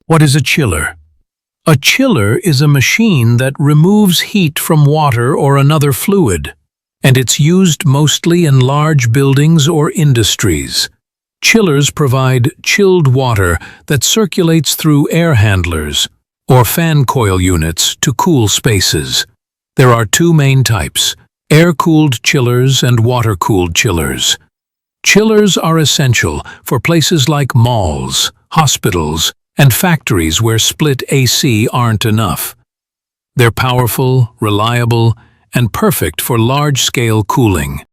What is a chiller? A chiller is a machine that removes heat from water or another fluid, and it's used mostly in large buildings or industries. Chillers provide chilled water that circulates through air handlers or fan coil units to cool spaces. There are two main types: air-cooled chillers and water-cooled chillers. Chillers are essential for places like malls, hospitals, and factories where split AC aren't enough. They're powerful, reliable, and perfect for large-scale cooling.